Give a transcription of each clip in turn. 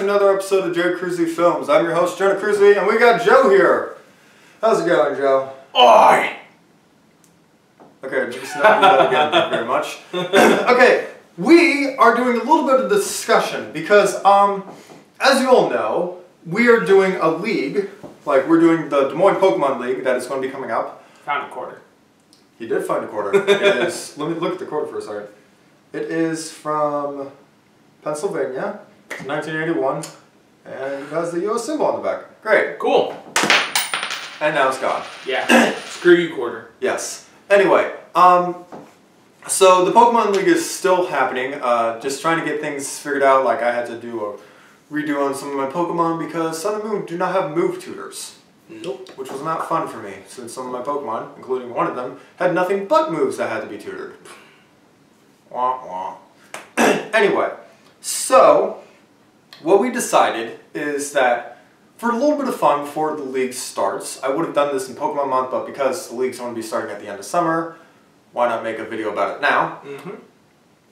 another episode of Joe Cruzy Films. I'm your host, Jonah Cruzy, and we got Joe here. How's it going, Joe? Oi! Okay, just not do that again, thank you very much. Okay, we are doing a little bit of discussion because, as you all know, we are doing a league. Like, we're doing the Des Moines Pokemon League that is going to be coming up. Found a quarter. He did find a quarter. It is, let me look at the quarter for a second. It is from Pennsylvania, 1981, and it has the US symbol on the back. Great. Cool. And now it's gone. Yeah. Screw you, quarter. Yes. Anyway, so the Pokemon League is still happening. Just trying to get things figured out. Like I had to do a redo on some of my Pokemon because Sun and Moon do not have move tutors. Nope. Which was not fun for me, since some of my Pokemon, including one of them, had nothing but moves that had to be tutored. Wah wah. Anyway, so what we decided is that for a little bit of fun before the league starts, I would have done this in Pokemon Month, but because the league's going to be starting at the end of summer, why not make a video about it now?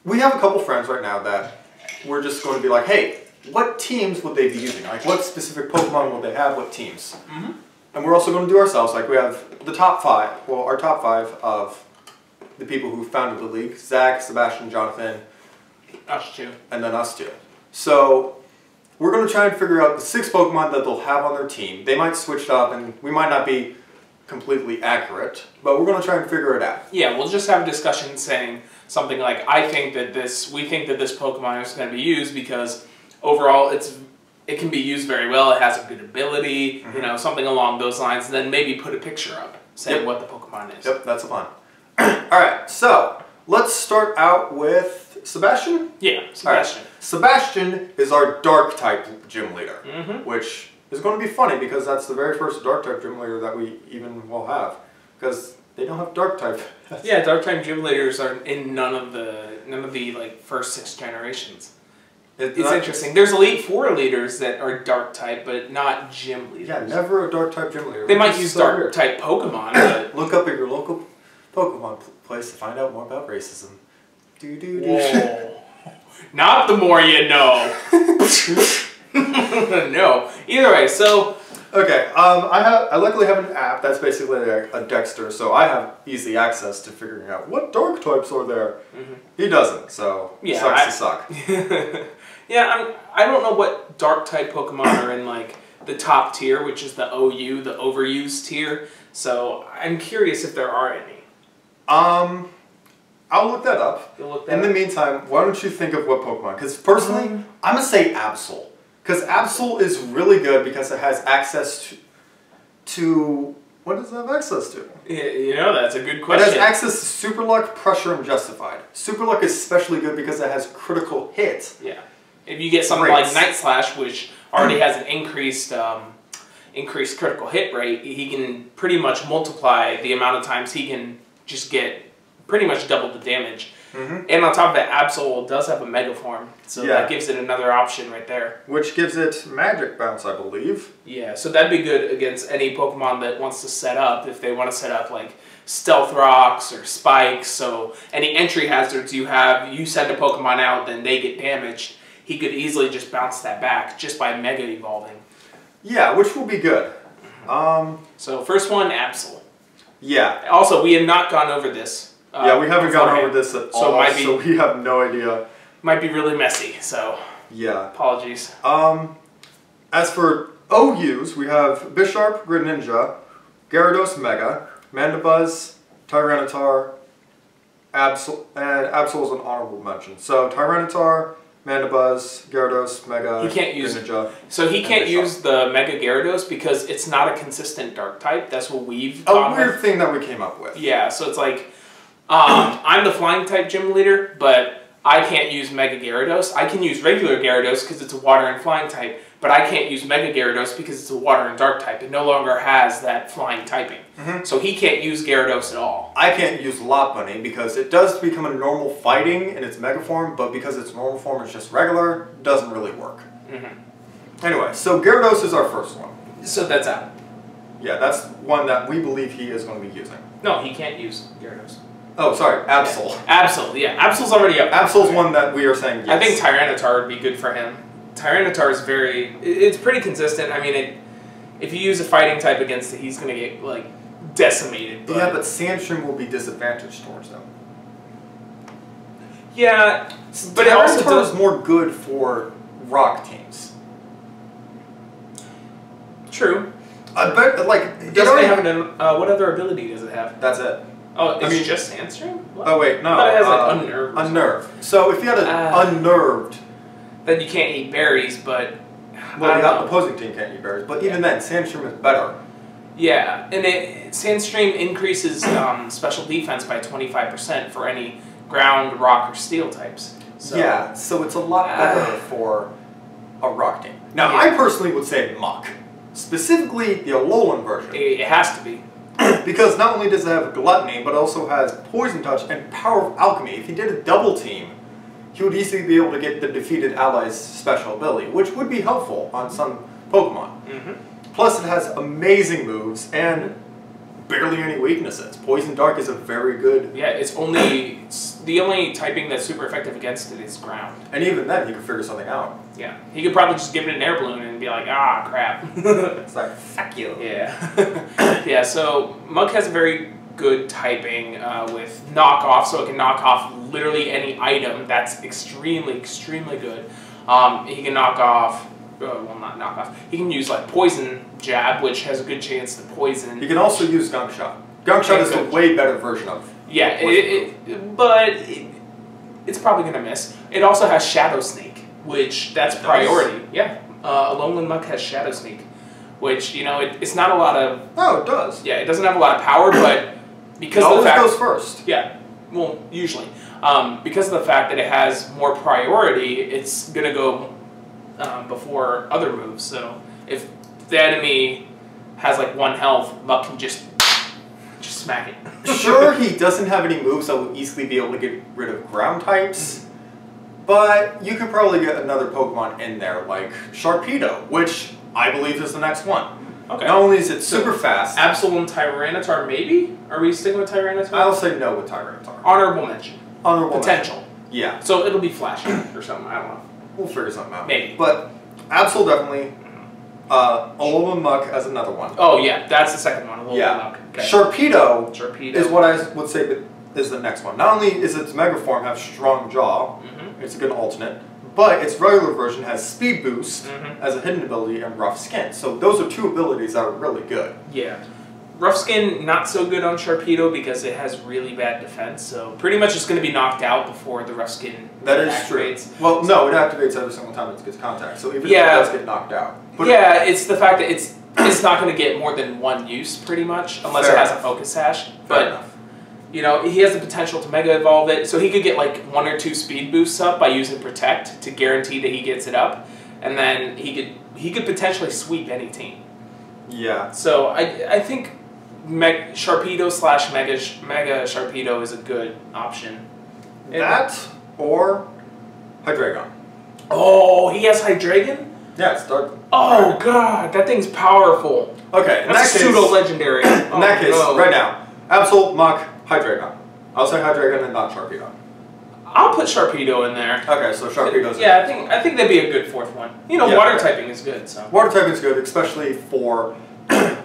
We have a couple friends right now that we're just going to be like, hey, what teams would they be using? Like, what specific Pokemon would they have? What teams? And we're also going to do ourselves. Like, we have the top five. Well, our top five of the people who founded the league: Zach, Sebastian, Jonathan, Us too. and then us two. So we're going to try and figure out the 6 Pokemon that they'll have on their team. They might switch it up, and we might not be completely accurate, but we're going to try and figure it out. Yeah, we'll just have a discussion saying something like, we think that this Pokemon is going to be used because overall it can be used very well, it has a good ability, you know, something along those lines, and then maybe put a picture up saying what the Pokemon is. Yep, that's a plan. Alright, so let's start out with Sebastian? Yeah, Sebastian. Right. Sebastian is our Dark-type gym leader, which is going to be funny because that's the very first Dark-type gym leader that we even will have, because they don't have Dark-type. Yeah, Dark-type gym leaders are in none of the like first 6 generations. It's interesting. There's Elite Four leaders that are Dark-type, but not gym leaders. Yeah, never a Dark-type gym leader. They might use Dark-type Pokemon, but... Look up at your local Pokemon place to find out more about racism. Whoa. Not the more you know. No. Either way, so... Okay, I luckily have an app that's basically a Dexter, so I have easy access to figuring out what Dark types are there. He doesn't, so sucks to suck. Yeah, I don't know what Dark-type Pokemon are in, like, the top tier, which is the OU, the overused tier, so I'm curious if there are any. I'll look that up. You'll look that up? In the meantime, why don't you think of what Pokemon? Because personally, I'm going to say Absol. Because Absol is really good because it has access to... What does it have access to? You know, that's a good question. It has access to Super Luck, Pressure, and Justified. Super Luck is especially good because it has critical hit. Yeah. If you get something like Night Slash, which already has an increased critical hit rate, he can pretty much multiply the amount of times he can just get pretty much double the damage. And on top of that, Absol does have a Mega Form, so that gives it another option right there. Which gives it Magic Bounce, I believe. Yeah, so that'd be good against any Pokemon that wants to set up, if they want to set up like Stealth Rocks or Spikes, so any entry hazards you have, you send a Pokemon out, then they get damaged. He could easily just bounce that back just by Mega Evolving. Yeah, which will be good. So first one, Absol. Yeah. Also, we have not gone over this. Yeah, we haven't gone over this at all, so we have no idea. Might be really messy, so yeah. Apologies. As for OUs, we have Bisharp, Greninja, Gyarados Mega, Mandibuzz, Tyranitar, Absol, and Absol is an honorable mention. So Tyranitar, Mandibuzz, Gyarados, Mega, Greninja. So he can't use the Mega Gyarados because it's not a consistent Dark type. That's what we've A weird thing that we came up with. Yeah, so it's like, I'm the Flying type gym leader, but I can't use Mega Gyarados. I can use regular Gyarados because it's a Water and Flying type, but I can't use Mega Gyarados because it's a Water and Dark type. It no longer has that Flying typing. So he can't use Gyarados at all. I can't use Lopunny because it does become a normal fighting in its Mega Form, but because its normal form is just regular, it doesn't really work. Anyway, so Gyarados is our first one. So that's out. Yeah, that's one that we believe he is going to be using. No, he can't use Gyarados. Oh, sorry, Absol. Absol, yeah. Absol's already up. Absol's one that we are saying yes. I think Tyranitar would be good for him. Tyranitar is it's pretty consistent. I mean, if you use a fighting type against it, he's going to get, like, decimated. Yeah, but Sandstream will be disadvantaged towards them. Yeah, but it also does more good for rock teams. True. I bet, like, it already have what other ability does it have? That's it. Oh, it's just Sandstream? What? Oh wait, no. I thought it has like Unnerved. Unnerved. So if you had an Unnerved, then you can't eat berries, but well, the opposing team can't eat berries. But even then, Sandstream is better. Yeah, and Sandstream increases special defense by 25% for any ground, rock, or steel types. So, yeah, so it's a lot better for a rock team. Now, I personally would say Muck. Specifically, the Alolan version. It has to be. Because not only does it have Gluttony, but it also has Poison Touch and Power of Alchemy. If he did a double team, he would easily be able to get the defeated ally's special ability, which would be helpful on some Pokemon. Plus, it has amazing moves and barely any weaknesses. Poison Dark is a very good... Yeah, the only typing that's super effective against it is ground. And even then, you could figure something out. Yeah, he could probably just give it an air balloon and be like, ah, crap. It's like, fuck you. Yeah. Yeah, so Muk has a very good typing with knockoff, so it can knock off literally any item. That's extremely, extremely good. He can knock off... well, not knock off. He can use like Poison Jab, which has a good chance to poison. He can also use Gunk Shot. Gunk Shot is a way better version of. Yeah, but it's probably gonna miss. It also has Shadow Sneak, which that's priority. Yeah, Alolan Muck has Shadow Sneak, which it's not a lot of. Oh, it does. Yeah, it doesn't have a lot of power, but because it of the fact goes first. Yeah, well, usually because of the fact that it has more priority, it's gonna go. Before other moves, so if the enemy has like 1 health, Muck can just smack it. Sure, he doesn't have any moves that will easily be able to get rid of ground types, but you could probably get another Pokemon in there, like Sharpedo, which I believe is the next one. Okay. Not only is it super fast... Absol and Tyranitar, maybe? Are we sticking with Tyranitar? I'll say no with Tyranitar. Honorable mention. Honorable Potential. Mention. Yeah. So it'll be Flash or something, I don't know. We'll figure something out. Maybe. But Absol definitely. Alolan Muck as another one. Oh yeah, that's the second one. Alolan Muck. Okay. Sharpedo is what I would say is the next one. Not only is its Mega Form have Strong Jaw, it's a good alternate, but its regular version has Speed Boost as a hidden ability and Rough Skin. So those are 2 abilities that are really good. Yeah. Rough Skin, not so good on Sharpedo because it has really bad defense, so pretty much it's going to be knocked out before the Rough Skin activates. True. Well, no, it activates every single time it gets contact, so even if it does get knocked out. But it's the fact that it's not going to get more than 1 use, pretty much, unless it has a Focus Sash. But, he has the potential to Mega Evolve it, so he could get like 1 or 2 speed boosts up by using Protect to guarantee that he gets it up, and then he could potentially sweep any team. Yeah. So I think... Sharpedo / Mega Sharpedo is a good option. That or Hydreigon. Oh, he has Hydreigon? Yeah, it's dark. Oh god, that thing's powerful. Okay, that's pseudo legendary. In that case, right now, Absol, Muck, Hydreigon. I'll say Hydreigon and not Sharpedo. I'll put Sharpedo in there. Okay, so Sharpedo's I think that'd be a good 4th one. Water typing is good. So water typing is good, especially for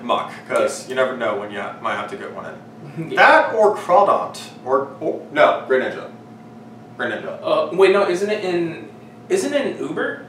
Muck, because you never know when you might have to get one in. That or Crawdont, or no, Greninja. Wait, no, isn't it in Uber?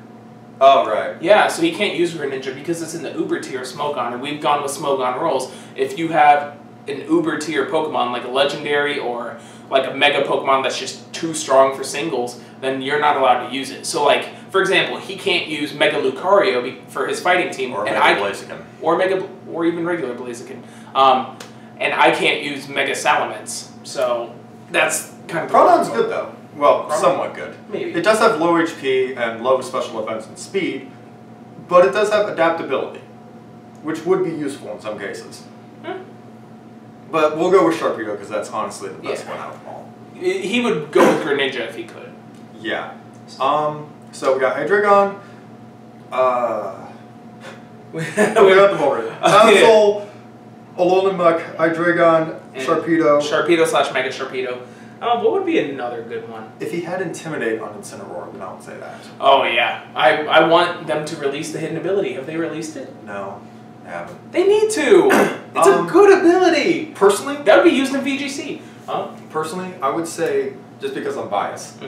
Oh right. Yeah, so he can't use Greninja because it's in the Uber tier of Smogon, and we've gone with Smogon rolls. If you have an Uber tier Pokemon like a legendary or like a Mega Pokemon that's just too strong for singles, then you're not allowed to use it. So like, for example, he can't use Mega Lucario for his fighting team, or and Mega Blaziken, or even regular Blaziken, and I can't use Mega Salamence. So that's kind of Crawdon's good though. Well, somewhat good. Maybe it does have low HP and low special defense and speed, but it does have adaptability, which would be useful in some cases. But we'll go with Sharpedo because that's honestly the best one out of them all. He would go with Greninja if he could. Yeah. So we got Hydreigon. We got them already. Absol, Alolan Muck, Hydreigon, Sharpedo. Sharpedo / Mega Sharpedo. What would be another good one? If he had Intimidate on Incineroar, then I would say that. Oh yeah, I want them to release the hidden ability. Have they released it? No, they haven't. They need to. It's a good ability. Personally, that would be used in VGC. Huh? Personally, I would say, just because I'm biased,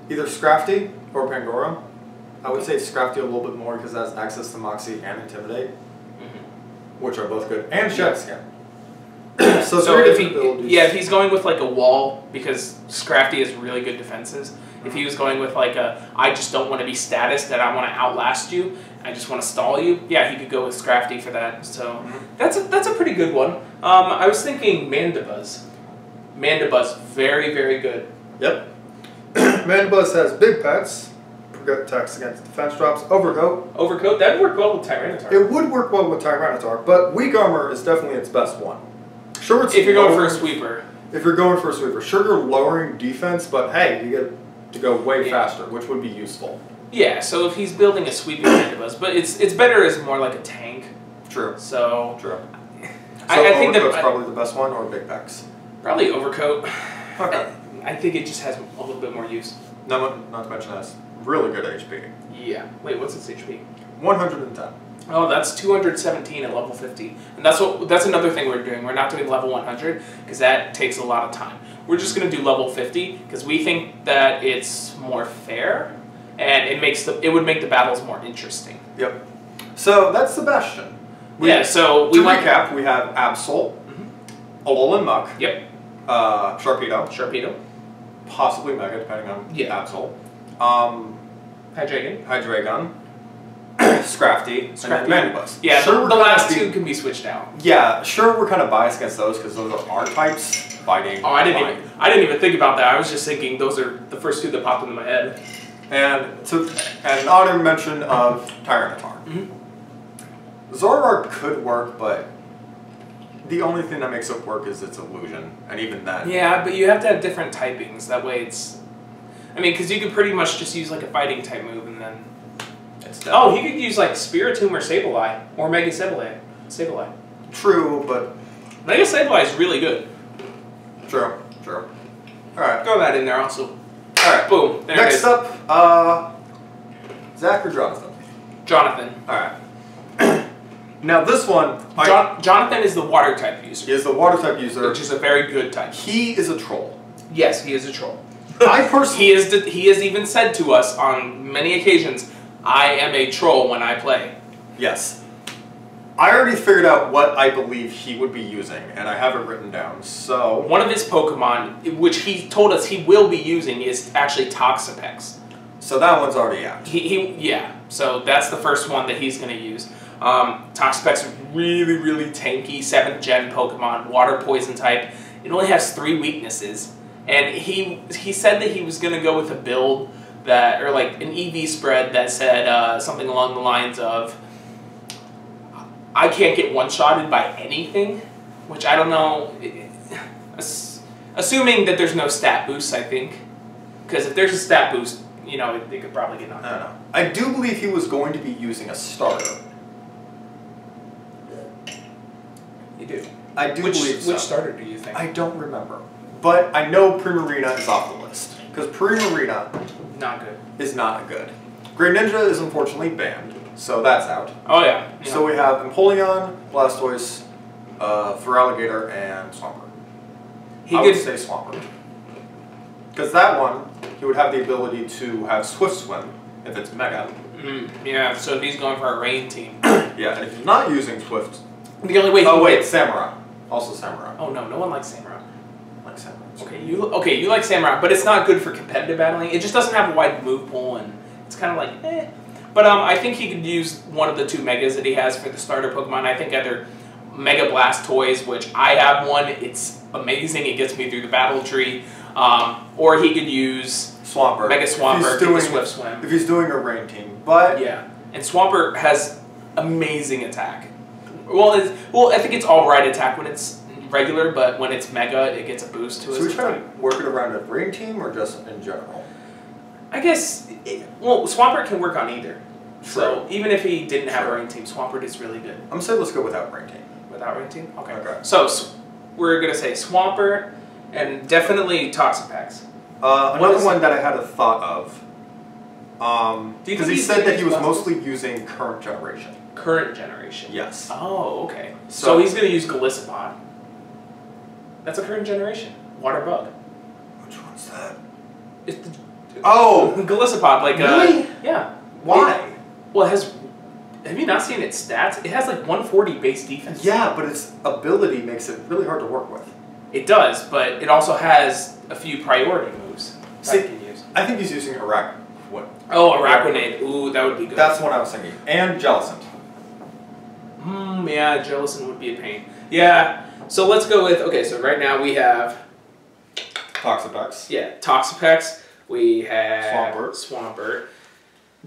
either Scrafty or Pangoro. I would say Scrafty a little bit more because it has access to Moxie and Intimidate, which are both good, and Shed Skin. So if he's going with like a wall, because Scrafty has really good defenses. If he was going with like I just don't want to be status, that I want to outlast you, I just want to stall you, yeah, he could go with Scrafty for that. So that's a pretty good one. I was thinking Mandibuzz. Mandibuzz, very, very good. Yep. Mandibuzz has big pets, protects against defense drops, Overcoat. Overcoat, that would work well with Tyranitar. It would work well with Tyranitar, but Weak Armor is definitely its best one. Sure, if you're going for a sweeper. If you're going for a sweeper. Sure, you're lowering defense, but hey, you get to go way faster, which would be useful. Yeah, so if he's building a sweeping Mandibuzz, but it's better as more like a tank. True. So true. I think that's probably the best one, or Big Pecs. Probably Overcoat. Okay. I think it just has a little bit more use. Not to mention that's really good HP. Yeah. Wait, what's its HP? 110. Oh, that's 217 at level 50. And that's another thing we're doing. We're not doing level 100 because that takes a lot of time. We're just going to do level 50 because we think that it's more fair and it would make the battles more interesting. Yep. So that's Sebastian. So to recap, we have Absol, Alolan Muck. Yep. Sharpedo. Possibly Mega, depending on Absol. Hydreigon. Scrafty, and then Mandibuzz. Yeah, sure, the last two can be switched out. Yeah, sure, we're kind of biased against those because those are R-types fighting. Oh, I didn't even think about that. I was just thinking those are the first two that popped into my head. And an honorable mention of Tyranitar. Zoroark could work, but the only thing that makes it work is its illusion, and even then. Yeah, but you have to have different typings. That way it's... I mean, because you could pretty much just use like a fighting type move and then... Oh, he could use like Spiritomb or Sableye, or Mega Sableye. True, but... Mega Sableye is really good. True. Alright. Throw that in there also. Alright. Boom. There Next up, Zach or Jonathan? Jonathan. Alright. Now this one... Jonathan is the water type user. He is the water type user. Which is a very good type. He is a troll. Yes, he is a troll. I personally... He has even said to us on many occasions, I am a troll when I play. Yes. I already figured out what I believe he would be using, and I have it written down, so... One of his Pokemon, which he told us he will be using, is actually Toxapex. So that one's already out. Yeah, so that's the first one that he's going to use. Toxapex is really, really tanky, 7th gen Pokemon, water poison type. It only has 3 weaknesses. And he said that he was going to go with a build that, or like an EV spread that said something along the lines of, I can't get one-shotted by anything, which I don't know, assuming that there's no stat boosts, I think. Because if there's a stat boost, you know, they could probably get knocked out. I do believe he was going to be using a starter. You do? I do believe so. Which starter do you think? I don't remember. But I know Primarina is off the list. Because Primarina... Not good. Is not good. Greninja is unfortunately banned, so that's out. Oh yeah. So we have Empoleon, Blastoise, Feraligatr, and Swampert. I would say Swampert. Because that one, he would have the ability to have Swift Swim, if it's Mega. Yeah, so if he's going for a rain team. Yeah, and if he's not using Swift... The only way Samurott. Also Samurott. Oh no one likes Samurott. Like Samurott. Okay, you like Samurott, but it's not good for competitive battling. It just doesn't have a wide move pool, and it's kind of like, eh. But I think he could use one of the 2 Megas that he has for the starter Pokemon. I think either Mega Blastoise, which I have one, it's amazing, it gets me through the battle tree, or he could use Swampert. Mega Swampert, get the Swift Swim. If he's doing a rain team, but... Yeah, and Swampert has amazing attack. Well, I think it's alright attack when it's regular, but when it's Mega, it gets a boost to it. So we try to work it around a rain team or just in general? I guess, Swampert can work on either. True. So even if he didn't have a rain team, Swampert is really good. I'm going to say let's go without rain team. Without rain team? Okay. Okay. So we're going to say Swampert, And definitely Toxapex. Another one that I had a thought of. Because he said that he was Glasses? mostly using current generation. Current generation. Yes. Oh, okay. So he's going to use Golisopod. That's a current generation. Water bug. Which one's that? It's the, Oh! Golisopod, like Really? yeah. Why? Well, it has. Have you not seen its stats? It has like 140 base defense. Yeah, but its ability makes it really hard to work with. It does, but it also has a few priority moves that it can use. I think he's using Araquanid. Oh, Araquanid. Ooh, that would be good. That's what I was thinking. And Jellicent. Yeah, Jellicent would be a pain. Yeah, so let's go with, okay, so right now we have... Toxapex. Yeah, Toxapex. We have... Swampert. Swampert.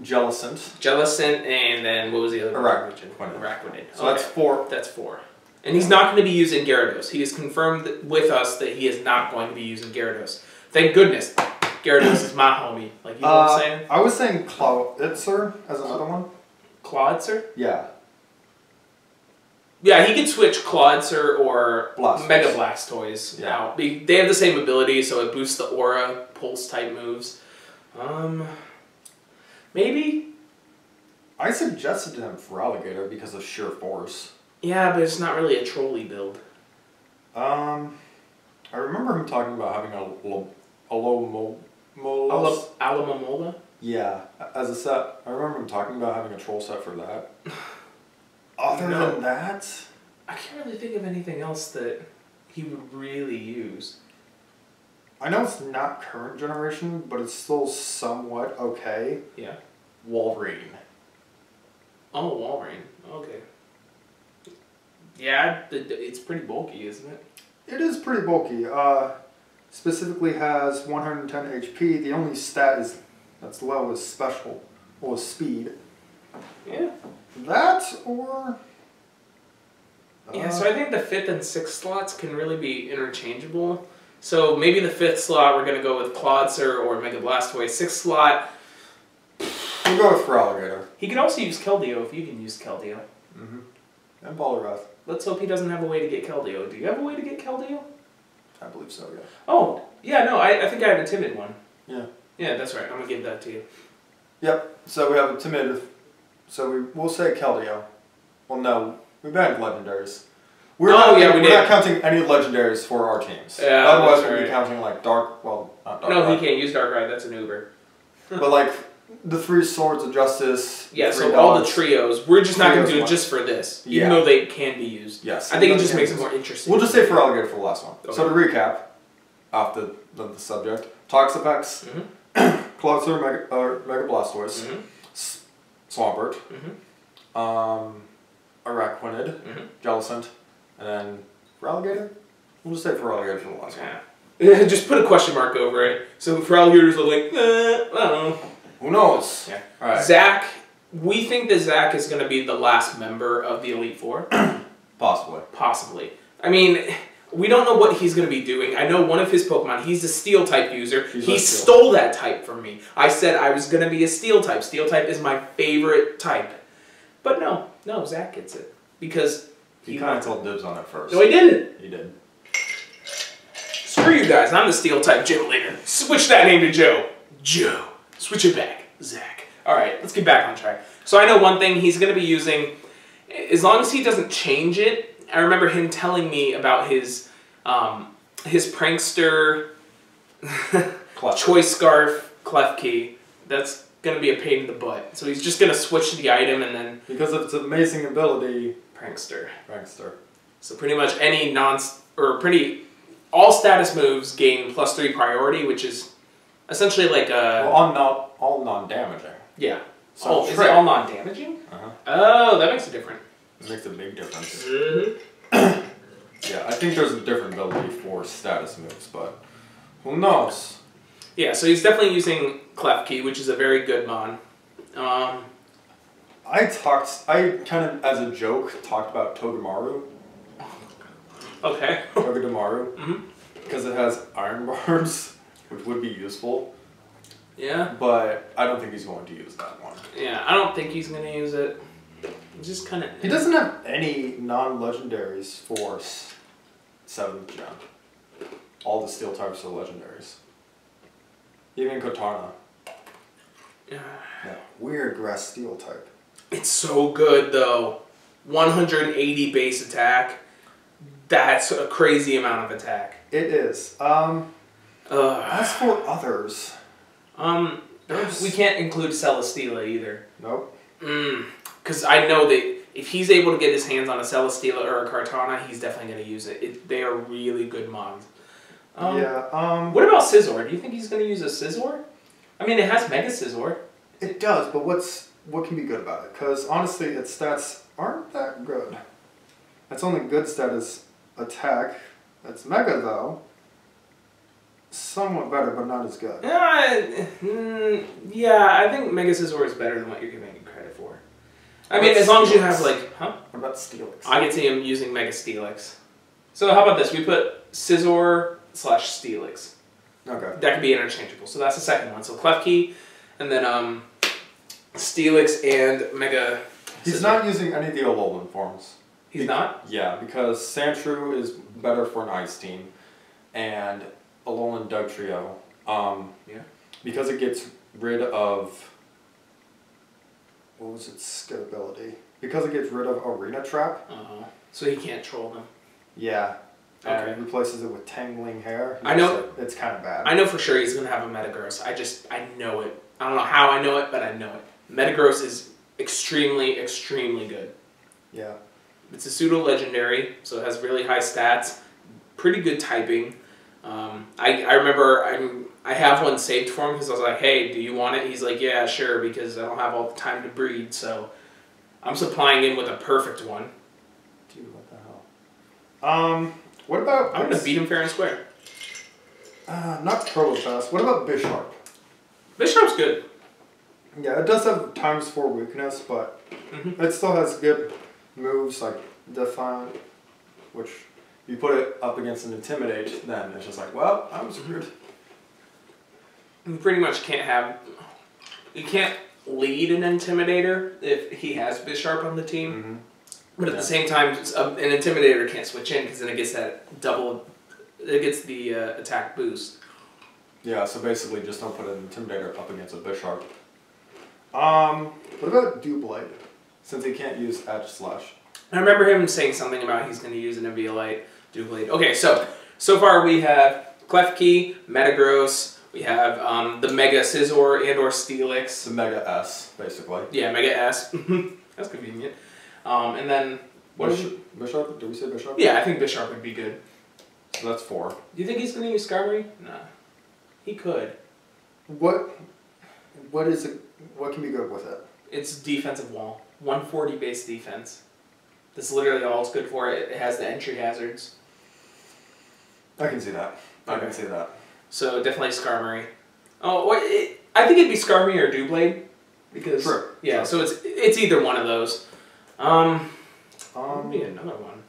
Jellicent. Jellicent, and then what was the other Araquanid. Araquanid. So that's 4. That's 4. And he's not going to be using Gyarados. He has confirmed with us that he is not going to be using Gyarados. Thank goodness. Gyarados is my homie. Like you know what I'm saying? I was saying Clouditzer as another one. Clawitzer? Yeah. Yeah, he can switch Clawitzer or Blastoise. Mega Blastoise out. They have the same ability, so it boosts the aura, pulse type moves. Maybe? I suggested him for Alligator because of sheer force. Yeah, but it's not really a trolley build. I remember him talking about having a low Alamomola? Yeah, as a set. I remember him talking about having a troll set for that. Other than that, I can't really think of anything else that he would really use. I know it's not current generation, but it's still somewhat okay. Yeah. Walrein. Oh, Walrein. Okay. Yeah, it's pretty bulky, isn't it? It is pretty bulky. Specifically has 110 HP. The only stat that's low is special, or speed. Yeah. That or... Yeah, so I think the 5th and 6th slots can really be interchangeable. So maybe the 5th slot we're going to go with Clawitzer or Mega Blastoise. 6th slot... We'll go with Feraligatr. He can also use Keldeo if you can use Keldeo. Mm-hmm. And Poliwrath. Let's hope he doesn't have a way to get Keldeo. Do you have a way to get Keldeo? I believe so, yeah. Oh, yeah, no, I think I have a timid one. Yeah. Yeah, that's right. I'm going to give that to you. Yep, so we have a timid... So we'll say Keldeo. Well, no, we banned legendaries. We're not counting any legendaries for our teams. Yeah, otherwise, that's we'd be right. counting like Dark... Well, not Dark. No, he can't use Darkrai. That's an Uber. But like the 3 Swords of Justice. Yeah, the 3 so dogs, all the trios. We're just not going to do it Trios just for this, Yeah. even though they can be used. Yes. I think it just makes it more interesting. We'll just say Feraligatr for the last one. Okay. So to recap, off the subject, Toxapex, Clawitzer, Mega Blastoise, Swampert, Araquanid, Jellicent, and then Feraligatr? We'll just say Feraligatr for the last one. Yeah. Just put a question mark over it. So Feraligatrs are like, I don't know. Who knows? Yeah. All right. Zach, we think that Zach is going to be the last member of the Elite Four. Possibly. Possibly. I mean, we don't know what he's going to be doing. I know one of his Pokemon, he's a Steel type user. He stole that type from me. I said I was going to be a Steel type. Steel type is my favorite type. But no, Zach gets it. Because he kind of told dibs on it first. No, he didn't. He did. Screw you guys. I'm the Steel type gym leader. Switch that name to Joe. Joe. Switch it back. Zach. Alright, let's get back on track. So I know one thing he's going to be using, as long as he doesn't change it. I remember him telling me about his prankster choice scarf Klefki. That's going to be a pain in the butt. So he's just going to switch the item and then... Because of its amazing ability... Prankster. So pretty much any all status moves gain +3 priority, which is essentially like a... Well, all non-damaging. Yeah. So is it all non-damaging? Oh, that makes a difference. It makes a big difference. Mm-hmm. Yeah, I think there's a different ability for status moves, but who knows? Yeah, so he's definitely using Klefki, which is a very good mon. I kind of, as a joke, talked about Togedemaru. Okay. Togedemaru. Because it has iron barbs, which would be useful. Yeah. But I don't think he's going to use that one. Yeah, I don't think he's going to use it. Just kind of... He doesn't have any non-legendaries for 7th gen. all the steel types are legendaries. Even Katana. Yeah, weird grass steel type. It's so good though. 180 base attack. That's a crazy amount of attack. It is. As for others, we can't include Celesteela either. Nope. Because I know that if he's able to get his hands on a Celesteela or a Kartana, he's definitely going to use it. They are really good mons. What about Scizor? Do you think he's going to use a Scizor? I mean, it has Mega Scizor. It does, but what can be good about it? Because honestly, its stats aren't that good. Its only good stat is attack. It's Mega though. Somewhat better, but not as good. Yeah, I think Mega Scizor is better than what you're giving it credit for. I mean, as long as you have like, What about Steelix? I could see him using Mega Steelix. So how about this? We put Scizor/Steelix. Okay. That could be interchangeable. So that's the second one. So Klefki, and then Steelix and Mega. He's not using any of the Alolan forms. He's not? Yeah, because Sandshrew is better for an Ice team, and Alolan Dugtrio. Yeah. Because it gets rid of... What was its skill ability? Because it gets rid of Arena Trap. So he can't troll them. Yeah. Okay. And replaces it with Tangling Hair. I know. It's kind of bad. I know for sure he's going to have a Metagross. I know it. I don't know how I know it, but I know it. Metagross is extremely, extremely good. Yeah. It's a pseudo-legendary, so it has really high stats. Pretty good typing. I remember I have one saved for him because I was like, hey, do you want it? He's like, yeah, sure, because I don't have all the time to breed, so I'm supplying in with a perfect one. Dude, what the hell? What about... I'm going to beat him fair and square. Not Protopass. What about Bisharp? Bisharp's good. Yeah, it does have ×4 weakness, but it still has good moves like Defiant, which you put it up against an Intimidate, then it's just like, well, I'm screwed. You pretty much can't have... You can't lead an Intimidator if he has Bisharp on the team. But at the same time, an Intimidator can't switch in because then it gets that double... It gets the attack boost. Yeah, so basically just don't put an Intimidator up against a Bisharp. What about Doublade? Since he can't use Edge Slash. I remember him saying something about he's going to use an Eviolite Doublade. Okay, so far we have Klefki, Metagross, we have the Mega Scizor and or Steelix. The Mega S, basically. Yeah, Mega S. That's convenient. And then... Bisharp? Did we say Bisharp? Yeah, I think Bisharp would be good. So that's 4. Do you think he's going to use Skarmory? No. He could. What is it? What can be good with it? It's defensive wall. 140 base defense. That's literally all it's good for. It has the entry hazards. I can see that. I can see that. So definitely Skarmory. Oh, I think it'd be Skarmory or Doublade. Because True. Yeah, so it's either one of those. Maybe another one.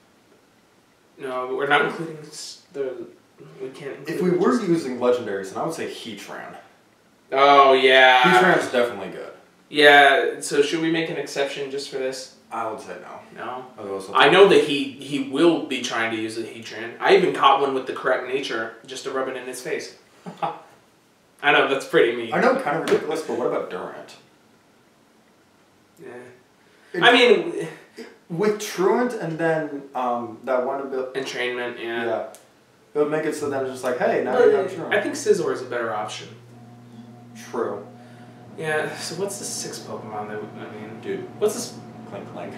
No, we're not including we can't include if we were using legendaries, then I would say Heatran. Oh yeah. Heatran's definitely good. Yeah, so should we make an exception just for this? I would say no. No? I know that he will be trying to use a Heatran. I even caught one with the correct nature just to rub it in his face. I know, that's pretty mean. I know, kind of ridiculous, but what about Durant? Yeah. I mean... With Truant and then that one ability... Entrainment, yeah. Yeah. It would make it so then it's just like, hey, now you have Truant. I think Scizor is a better option. True. Yeah, so what's the 6th Pokemon that Dude. What's this? Klinklang.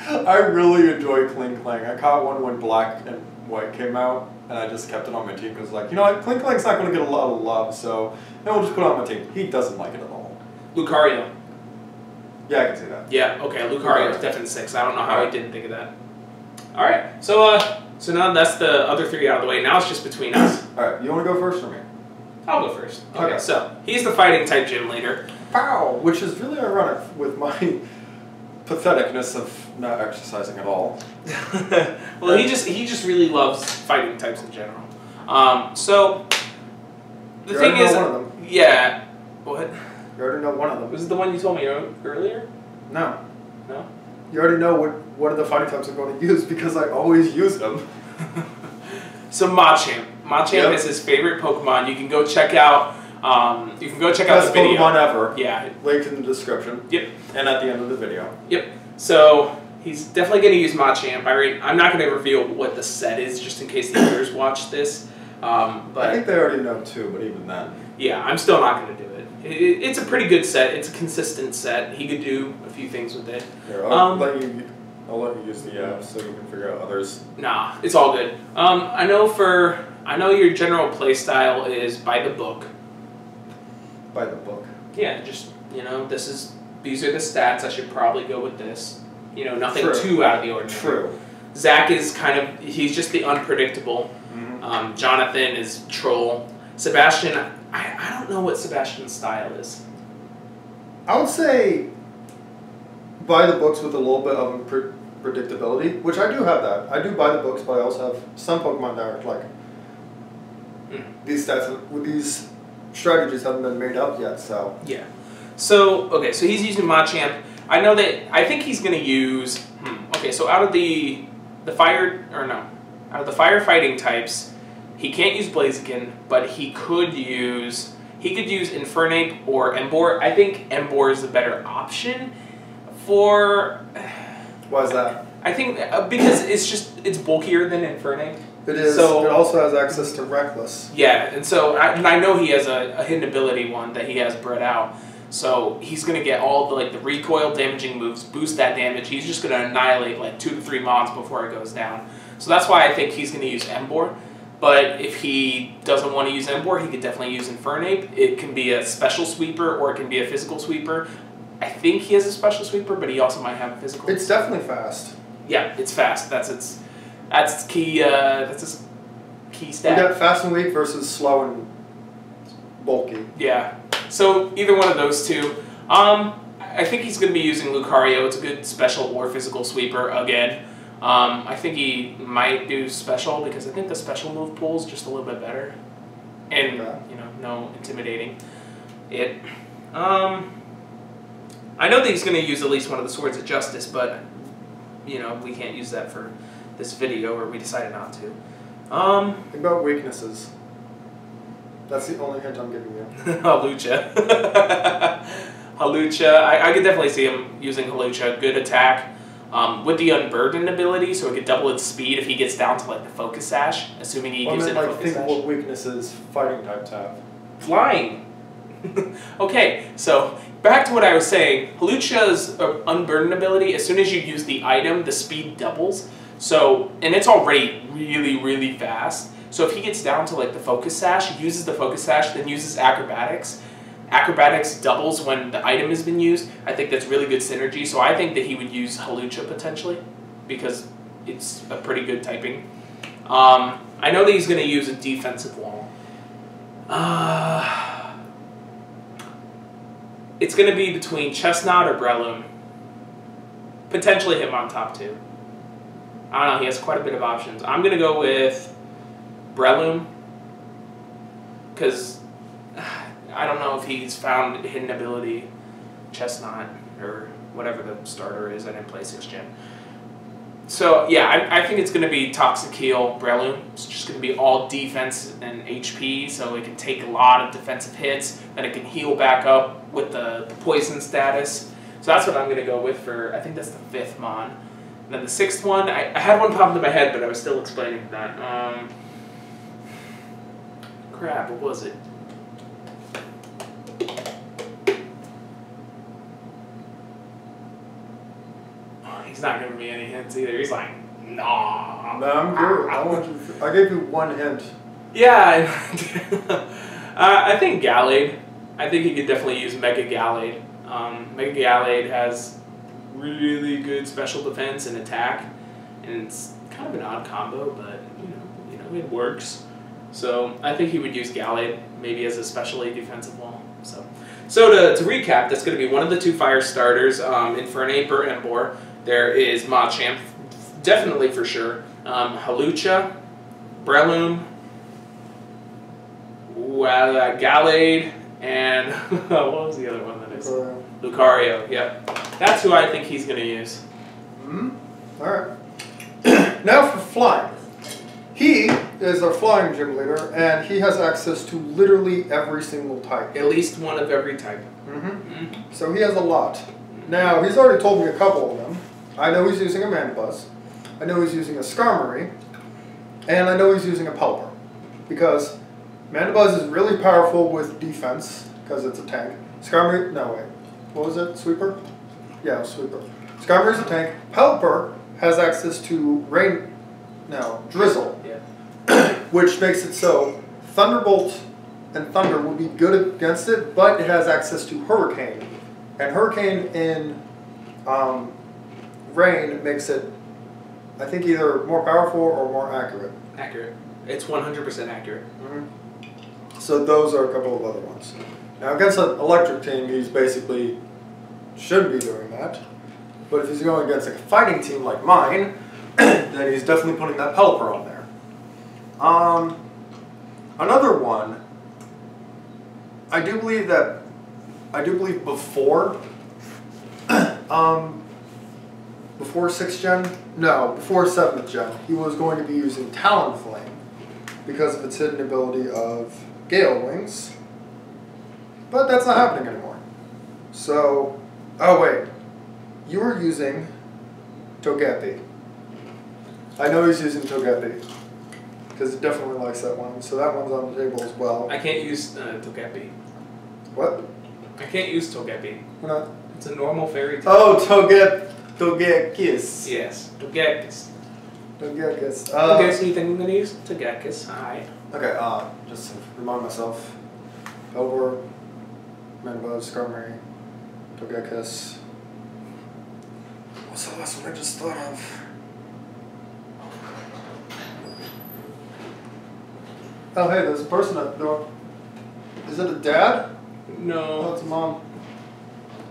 I really enjoy Klinklang. I caught one when Black and White came out, and I just kept it on my team because, like, you know what, Klinklang's not going to get a lot of love, so we'll just put it on my team. He doesn't like it at all. Lucario. Yeah, I can see that. Yeah, okay, Lucario is definitely 6. I don't know how I didn't think of that. Alright, so now that's the other 3 out of the way. Now it's just between us. Alright, you want to go first or me? I'll go first. Okay, so he's the fighting type gym leader. Pow! Which is really ironic with my patheticness of not exercising at all. Well, he just really loves fighting types in general. So the thing is, one of them. Yeah. What? You already know one of them. Was it the one you told me earlier? No. No? You already know what of the fighting types I'm going to use because I always use them. So Machamp. Machamp is his favorite Pokemon. You can go check out. You can go check out the video. Pokemon ever. Yeah. Link in the description. Yep. And at the end of the video. Yep. So he's definitely going to use Machamp. I'm not going to reveal what the set is, just in case the others watch this. But I think they already know too. But even then. Yeah, I'm still not going to do it. It's a pretty good set. It's a consistent set. He could do a few things with it. Here, I'll let you use the app so you can figure out others. Nah, it's all good. I know your general play style is by the book. By the book. Yeah, just these are the stats. I should probably go with this. Nothing True. too out of the ordinary. True. Zach is he's just the unpredictable. Mm-hmm. Jonathan is troll. Sebastian, I don't know what Sebastian's style is. I would say buy the books with a little bit of predictability, which I do have that. I do buy the books, but I also have some Pokemon that are like these stats with these strategies haven't been made up yet. So yeah. So okay, so he's using Machamp. I think he's gonna use. Okay, so out of the firefighting types, he can't use Blaziken, but he could use Infernape or Emboar. I think Emboar is the better option for. Why is that? I think because it's bulkier than Infernape. It is. So, it also has access to Reckless. Yeah, and so I know he has a hidden ability one that he has bred out. So he's gonna get all the recoil damaging moves, boost that damage. He's just gonna annihilate 2 to 3 mons before it goes down. So that's why I think he's gonna use Emboar. But if he doesn't want to use Emboar, he could definitely use Infernape. It can be a special sweeper or it can be a physical sweeper. I think he has a special sweeper, but he also might have a physical. It's definitely fast. Yeah, it's fast. That's its key. That's his key stat. You got fast and weak versus slow and bulky. Yeah. So either one of those two. I think he's going to be using Lucario. It's a good special or physical sweeper again. I think he might do special because I think the special move pool is just a little bit better, and no intimidating it. I know that he's going to use at least one of the Swords of Justice, but we can't use that for this video, or we decided not to. Think about weaknesses. That's the only hint I'm giving you. Hawlucha. Hawlucha. I could definitely see him using Hawlucha. Good attack. With the Unburdened ability, so it could double its speed if he gets down to the Focus Sash, assuming he gives it a Focus think Sash. what weaknesses fighting types have. Flying. Okay, so back to what I was saying. Hawlucha's Unburdened ability, as soon as you use the item, the speed doubles. So, and it's already really, really fast. So if he gets down to the Focus Sash, uses the Focus Sash, then uses Acrobatics. Acrobatics doubles when the item has been used. I think that's really good synergy. So I think that he would use Hawlucha potentially because it's a pretty good typing. I know that he's going to use a defensive wall. It's going to be between Chestnut or Breloom. Potentially Hitmontop. I don't know. He has quite a bit of options. I'm going to go with Breloom because I don't know if he's found hidden ability Chestnut or whatever the starter is. I didn't play 6th Gen. So yeah, I think it's going to be Toxickeal Breloom. It's just going to be all defense and HP, so it can take a lot of defensive hits. Then it can heal back up with the poison status. So that's what I'm going to go with for, I think that's the 5th Mon. And then the 6th one, I had one pop into my head, but I was still explaining that. Crap, what was it? He's not giving me any hints either. He's like, nah. No, I'm good. I gave you one hint. Yeah. I think Gallade. I think he could definitely use Mega Gallade. Mega Gallade has really good special defense and attack, and it's kind of an odd combo, but it works. So I think he would use Gallade maybe as a specially defensive wall. So to recap, that's going to be one of the 2 fire starters, Infernape or Emboar. There is Machamp, definitely for sure. Hawlucha, Breloom, Gallade, and what was the other one that is? Lucario. Yep. That's who I think he's going to use. Alright. Now for flying. He is our flying gym leader, and he has access to literally every single type. At least one of every type. So he has a lot. Now, he's already told me a couple of them. I know he's using a Mandibuzz. I know he's using a Skarmory. And I know he's using a Pelipper. Because Mandibuzz is really powerful with defense, because it's a tank. Skarmory, no wait. What was it? Sweeper? Yeah, Sweeper. Skarmory's a tank. Pelipper has access to Drizzle. Yeah. Which makes it so Thunderbolt and Thunder will be good against it, but it has access to Hurricane. And Hurricane in Rain makes it, I think, either more powerful or more accurate. Accurate. It's 100% accurate. So those are a couple of other ones. Now against an electric team, he's basically should be doing that. But if he's going against like a fighting team like mine, then he's definitely putting that Pelipper on there. Another one, I do believe before, before 6th gen, no, before 7th gen, he was going to be using Talonflame because of its hidden ability of Gale Wings. But that's not happening anymore. So, oh wait, you were using Togepi. I know he's using Togepi, because he definitely likes that one, so that one's on the table as well. I can't use Togepi. What? I can't use Togepi. Why not? It's a normal fairy type. Oh, Togekiss. Yes, Togekiss. Togekiss. Okay, so you think I'm going to use Togekiss? Alright. Okay, just to remind myself. Pelipper, Mandibuzz, Skarmory, Togekiss. What's the last one I just thought of? Oh, hey, there's a person at the door. Is it a dad? No. Oh, it's a mom.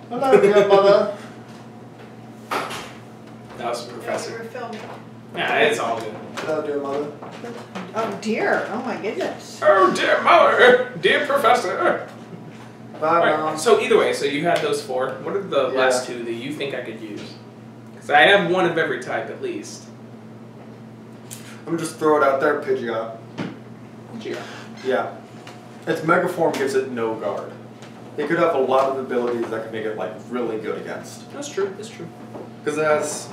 Hello, grandmother. That was a professor. Yeah, we were filming. Yeah, it's all good. Hello, dear mother. Oh dear, oh my goodness. Oh, dear mother, dear professor. Bye, Right, mom. so either way, so you had those four. What are the last two that you think I could use? Because I have one of every type at least. Let me just throw it out there, Pidgeot. Yeah. Its Mega Form gives it no guard. It could have a lot of abilities that could make it like really good against. That's true, that's true. Because it has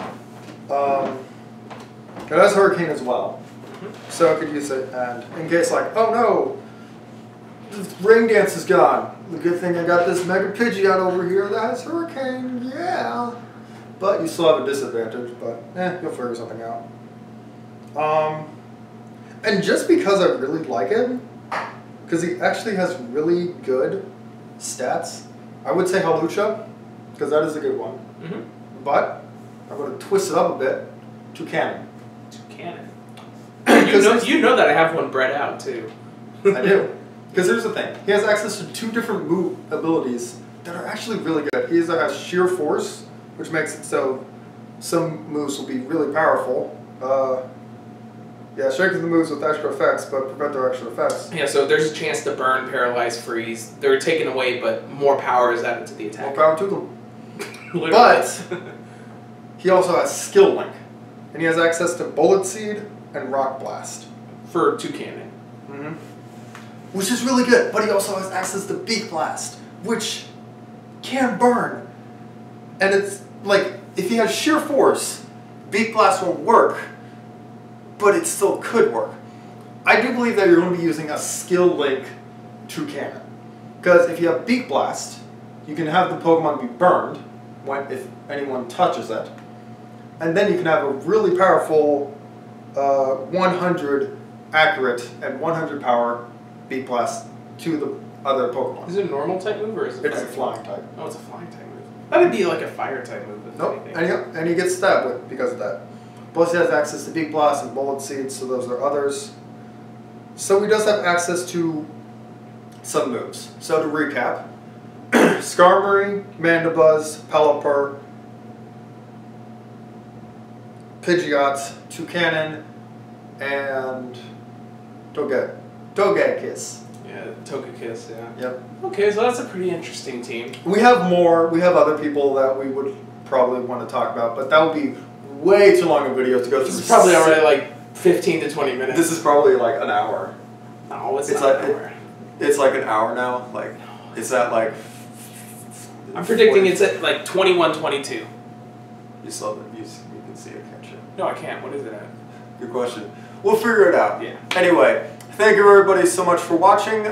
Hurricane as well. So it could use it, and in case like, oh no, the Rain Dance is gone. The good thing I got this Mega Pidgeot over here that has Hurricane, yeah. But you still have a disadvantage, but you'll figure something out. And just because I really like him, because he actually has really good stats, I would say Hawlucha, because that is a good one. But I'm going to twist it up a bit. Toucannon. Toucannon. You know that I have one bred out too. I do. Because here's the thing. He has access to 2 different move abilities that are actually really good. He either has Sheer Force, which makes it so some moves will be really powerful. Strengthen the moves with extra effects, but prevent their extra effects. Yeah, so there's a chance to burn, paralyze, freeze. They're taken away, but more power is added to the attack. More power to them. But he also has Skill Link. And he has access to Bullet Seed and Rock Blast. For Toucannon. Which is really good, but he also has access to Beak Blast, which can burn. And it's like, if he has Sheer Force, Beak Blast won't work, but it still could work. I do believe that you're going to be using a Skill Link Toucannon. Because if you have Beak Blast, you can have the Pokemon be burned if anyone touches it. And then you can have a really powerful 100 accurate and 100 power Beak Blast to the other Pokemon. Is it a normal type move or is it It's a flying type. Oh, it's a flying type move. That'd be like a fire type move. Nope, and he gets stabbed with because of that. Plus he has access to Beak Blast and Bullet Seeds, so those are others. So he does have access to some moves. So to recap, Skarmory, Mandibuzz, Pelipper, Pidgeot, Toucannon, and Togekiss. Yeah, Togekiss, yeah. Yep. Okay, so that's a pretty interesting team. We have more. We have other people that we would probably want to talk about, but that would be way too long a video to go through. This is probably already like 15 to 20 minutes. This is probably like an hour. No, it's It's not like an hour. It's like an hour now. Like it's at like. I'm predicting it's at like 21, 22. You saw that. You can see it, can't you? No, I can't. What is it at? Good question. We'll figure it out. Yeah. Anyway, thank you everybody so much for watching.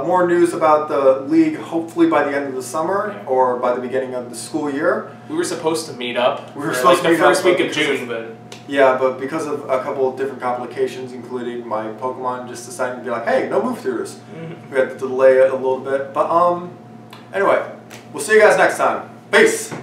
More news about the league hopefully by the end of the summer or by the beginning of the school year. We were supposed to meet up. We were for, supposed like, to the meet first up, week but of because June, but Yeah, but because of a couple of different complications, including my Pokemon just deciding to be like, hey, no move throughs. We had to delay it a little bit. But anyway, we'll see you guys next time. Peace!